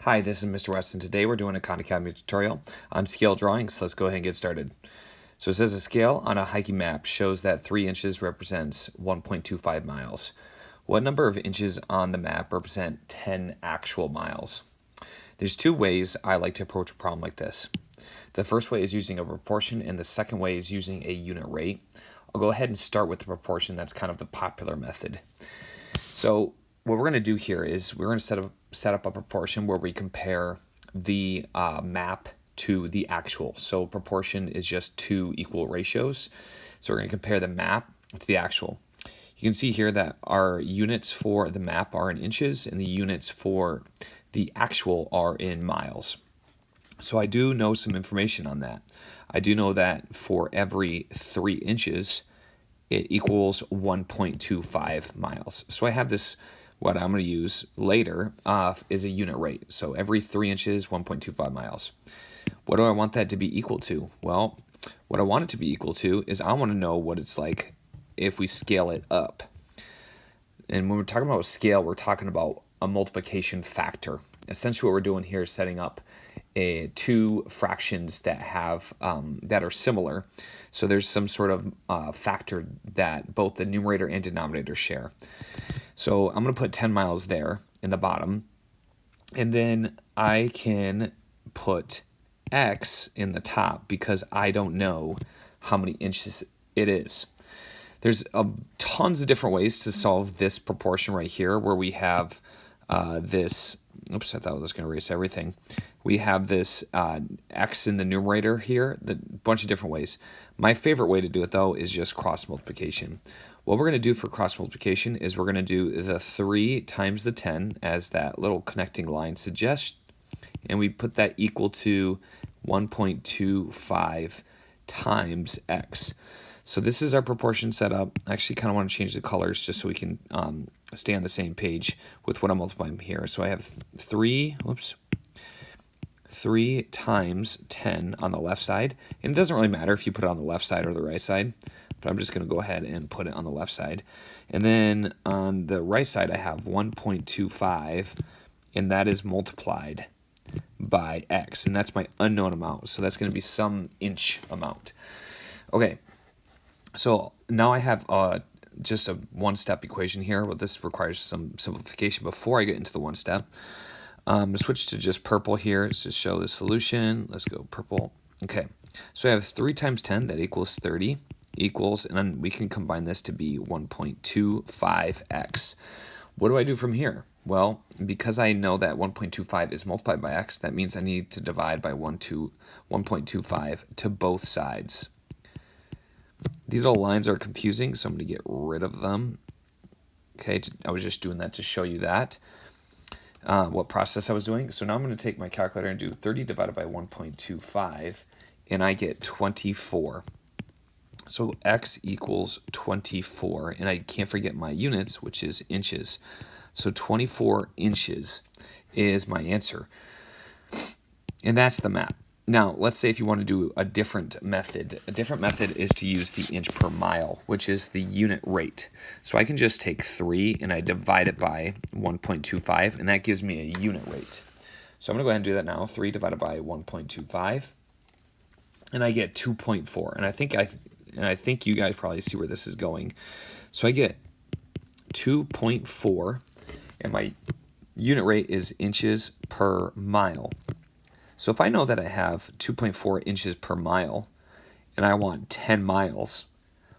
Hi, this is Mr. West, and today we're doing a Khan Academy tutorial on scale drawings. Let's go ahead and get started. So it says a scale on a hiking map shows that 3 inches represents 1.25 miles. What number of inches on the map represent 10 actual miles? There's two ways I like to approach a problem like this. The first way is using a proportion, and the second way is using a unit rate. I'll go ahead and start with the proportion. That's kind of the popular method. So what we're going to do here is we're going to set up a proportion where we compare the map to the actual. So proportion is just two equal ratios. So we're going to compare the map to the actual. You can see here that our units for the map are in inches and the units for the actual are in miles. So I do know some information on that. I do know that for every 3 inches, it equals 1.25 miles. So I have this, what I'm going to use later is a unit rate. So every 3 inches, 1.25 miles. What do I want that to be equal to? Well, what I want it to be equal to is I want to know what it's like if we scale it up. And when we're talking about scale, we're talking about a multiplication factor. Essentially what we're doing here is setting up two fractions that have that are similar. So there's some sort of factor that both the numerator and denominator share. So I'm going to put 10 miles there in the bottom, and then I can put x in the top because I don't know how many inches it is. There's tons of different ways to solve this proportion right here, where we have this. Oops, I thought I was going to erase everything. We have this x in the numerator here, a bunch of different ways. My favorite way to do it, though, is just cross multiplication. What we're going to do for cross multiplication is we're going to do the 3 times the 10, as that little connecting line suggests, and we put that equal to 1.25 times x. So this is our proportion set up. I actually kind of want to change the colors just so we can stay on the same page with what I'm multiplying here. So I have 3 times 10 on the left side. And it doesn't really matter if you put it on the left side or the right side, but I'm just going to go ahead and put it on the left side. And then on the right side, I have 1.25, and that is multiplied by x. And that's my unknown amount. So that's going to be some inch amount. Okay. So now I have just a one-step equation here. Well, this requires some simplification before I get into the one step. I'm going to switch to just purple here to show the solution. Let's go purple. Okay, so I have 3 times 10, that equals 30, equals, and then we can combine this to be 1.25x. What do I do from here? Well, because I know that 1.25 is multiplied by x, that means I need to divide by 1.25 to both sides. These little lines are confusing, so I'm going to get rid of them. Okay, I was just doing that to show you that, what process I was doing. So now I'm going to take my calculator and do 30 divided by 1.25, and I get 24. So x equals 24, and I can't forget my units, which is inches. So 24 inches is my answer, and that's the map. Now, let's say if you want to do a different method. A different method is to use the inch per mile, which is the unit rate. So I can just take 3 and I divide it by 1.25, and that gives me a unit rate. So I'm going to go ahead and do that now. 3 divided by 1.25, and I get 2.4. And I think you guys probably see where this is going. So I get 2.4, and my unit rate is inches per mile. So if I know that I have 2.4 inches per mile and I want 10 miles,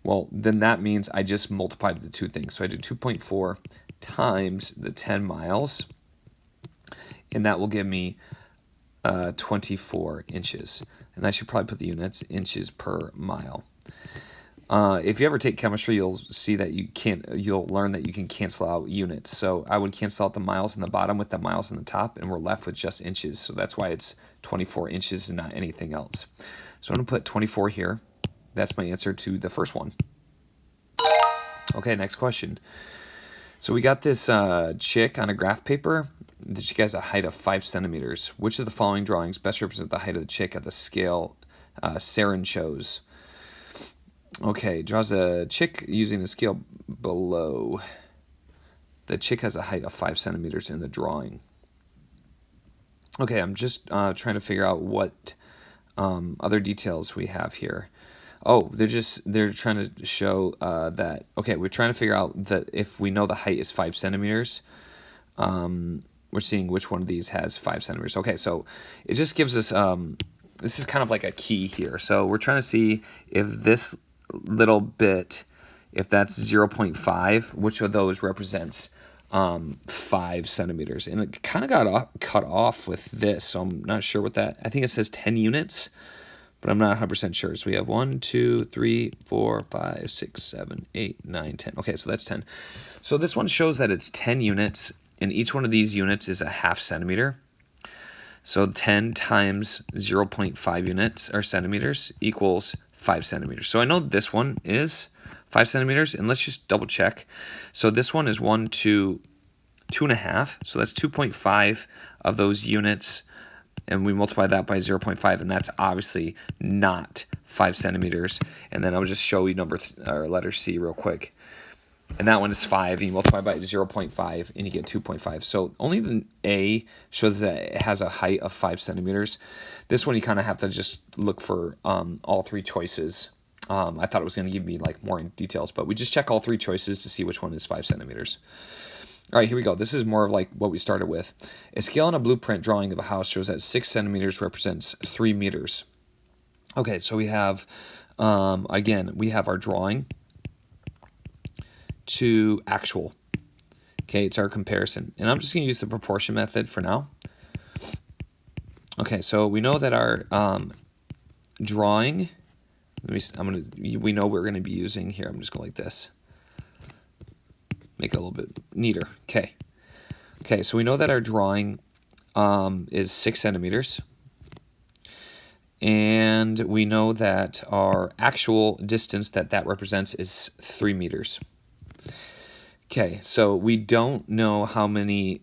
well, then that means I just multiplied the two things. So I do 2.4 times the 10 miles, and that will give me 24 inches. And I should probably put the units inches per mile. If you ever take chemistry, you'll see that you'll learn that you can cancel out units. So I would cancel out the miles in the bottom with the miles in the top, and we're left with just inches. So that's why it's 24 inches and not anything else. So I'm going to put 24 here. That's my answer to the first one. Okay, next question. So we got this chick on a graph paper. The chick has a height of 5 centimeters. Which of the following drawings best represent the height of the chick at the scale Sarin chose? Okay, draws a chick using the scale below. The chick has a height of 5 centimeters in the drawing. Okay, I'm just trying to figure out what other details we have here. Oh, they're trying to show that, okay, we're trying to figure out that if we know the height is 5 centimeters, we're seeing which one of these has 5 centimeters. Okay, so it just gives us, this is kind of like a key here. So we're trying to see if this little bit, if that's 0.5, which of those represents 5 centimeters. And it kind of got cut off with this, so I'm not sure what that, I think it says 10 units, but I'm not 100% sure. So we have 1, 2, 3, 4, 5, 6, 7, 8, 9, 10. Okay, so that's 10. So this one shows that it's 10 units, and each one of these units is a half centimeter. So 10 times 0.5 units or centimeters equals 5 centimeters. So I know this one is 5 centimeters, and let's just double check. So this one is 1 to 2.5, so that's 2.5 of those units, and we multiply that by 0.5, and that's obviously not 5 centimeters. And then I'll just show you letter C real quick. And that one is 5, and you multiply by 0.5, and you get 2.5. So only the A shows that it has a height of 5 centimeters. This one you kind of have to just look for all 3 choices. I thought it was going to give me like more details, but we just check all 3 choices to see which one is 5 centimeters. All right, here we go. This is more of like what we started with. A scale on a blueprint drawing of a house shows that 6 centimeters represents 3 meters. Okay, so we have, again, we have our drawing to actual. Okay, it's our comparison. And I'm just going to use the proportion method for now. Okay, so we know that our drawing, we know we're going to be using here. I'm just going like this. Make it a little bit neater. Okay. Okay, so we know that our drawing is 6 centimeters. And we know that our actual distance that represents is 3 meters. Okay, so we don't know how many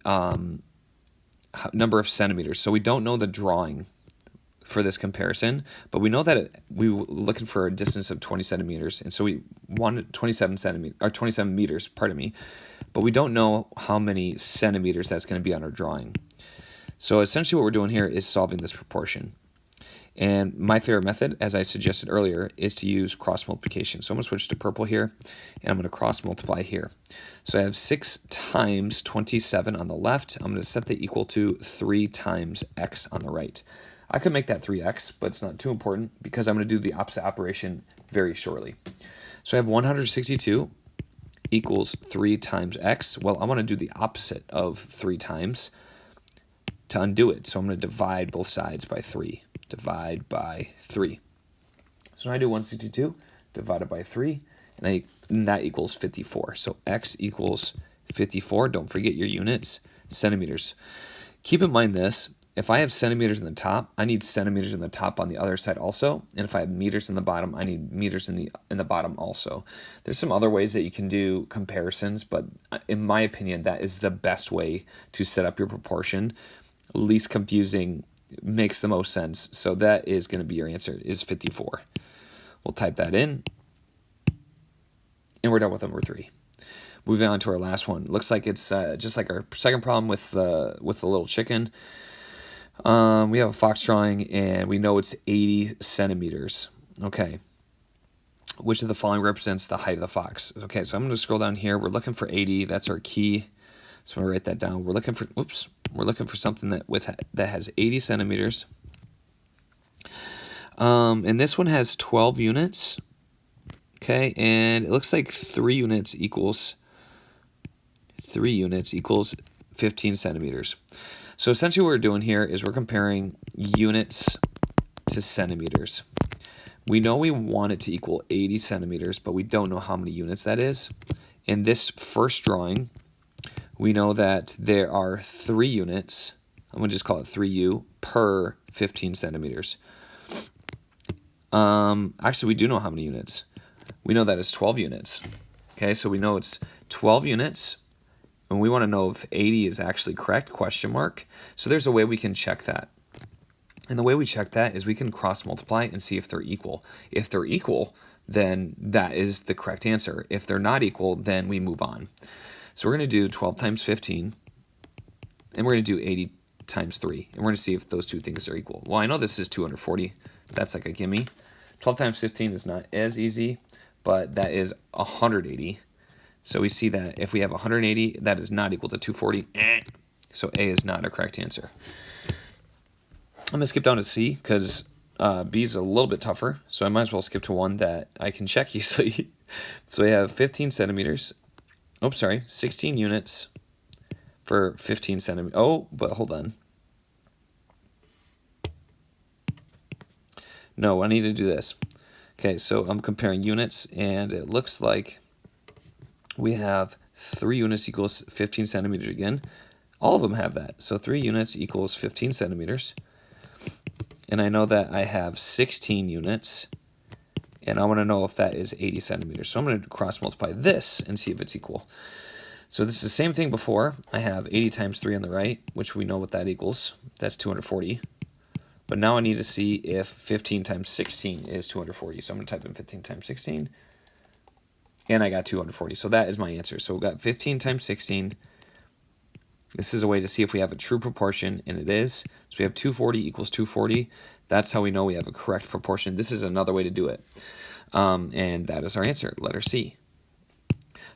number of centimeters. So we don't know the drawing for this comparison, but we know that we were looking for a distance of 20 centimeters, and so we wanted 27 meters, pardon me, but we don't know how many centimeters that's going to be on our drawing. So essentially what we're doing here is solving this proportion. And my favorite method, as I suggested earlier, is to use cross multiplication. So I'm going to switch to purple here, and I'm going to cross multiply here. So I have 6 times 27 on the left. I'm going to set the equal to 3 times x on the right. I could make that 3x, but it's not too important because I'm going to do the opposite operation very shortly. So I have 162 equals 3 times x. Well, I want to do the opposite of 3 times to undo it. So I'm going to divide both sides by 3. Divide by 3. So now I do 162 divided by 3, and that equals 54. So x equals 54. Don't forget your units, centimeters. Keep in mind this. If I have centimeters in the top, I need centimeters in the top on the other side also. And if I have meters in the bottom, I need meters in the bottom also. There's some other ways that you can do comparisons, but in my opinion, that is the best way to set up your proportion. Least confusing, makes the most sense. So that is going to be your answer, is 54. We'll type that in, and we're done with number 3. Moving on to our last one. Looks like it's just like our second problem with the little chicken. We have a fox drawing, and we know it's 80 centimeters. Okay. Which of the following represents the height of the fox? Okay, so I'm going to scroll down here. We're looking for 80. That's our key. So I'm going to write that down. We're looking for something that has 80 centimeters. And this one has 12 units. Okay, and it looks like 3 units equals 15 centimeters. So essentially what we're doing here is we're comparing units to centimeters. We know we want it to equal 80 centimeters, but we don't know how many units that is. In this first drawing, we know that there are 3 units. I'm going to just call it 3U per 15 centimeters. Actually, we do know how many units. We know that it's 12 units. Okay, so we know it's 12 units. And we want to know if 80 is actually correct, question mark. So there's a way we can check that. And the way we check that is we can cross multiply and see if they're equal. If they're equal, then that is the correct answer. If they're not equal, then we move on. So we're going to do 12 times 15, and we're going to do 80 times 3. And we're going to see if those two things are equal. Well, I know this is 240. That's like a gimme. 12 times 15 is not as easy, but that is 180. So we see that if we have 180, that is not equal to 240. So A is not a correct answer. I'm going to skip down to C because B is a little bit tougher. So I might as well skip to one that I can check easily. So we have 15 centimeters. Oh, sorry, 16 units for 15 centimeters. Oh, but hold on. No, I need to do this. Okay, so I'm comparing units, and it looks like we have 3 units equals 15 centimeters again. All of them have that. So 3 units equals 15 centimeters. And I know that I have 16 units, and I want to know if that is 80 centimeters. So I'm going to cross multiply this and see if it's equal. So this is the same thing before. I have 80 times 3 on the right, which we know what that equals. That's 240. But now I need to see if 15 times 16 is 240. So I'm going to type in 15 times 16. And I got 240. So that is my answer. So we got 15 times 16. This is a way to see if we have a true proportion, and it is. So we have 240 equals 240. That's how we know we have a correct proportion. This is another way to do it. And that is our answer, letter C.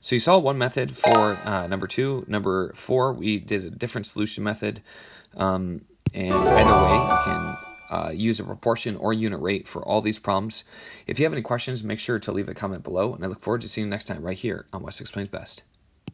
So you saw one method for number 2. Number 4, we did a different solution method. And either way, you can use a proportion or unit rate for all these problems. If you have any questions, make sure to leave a comment below, and I look forward to seeing you next time right here on Wes Explains Best.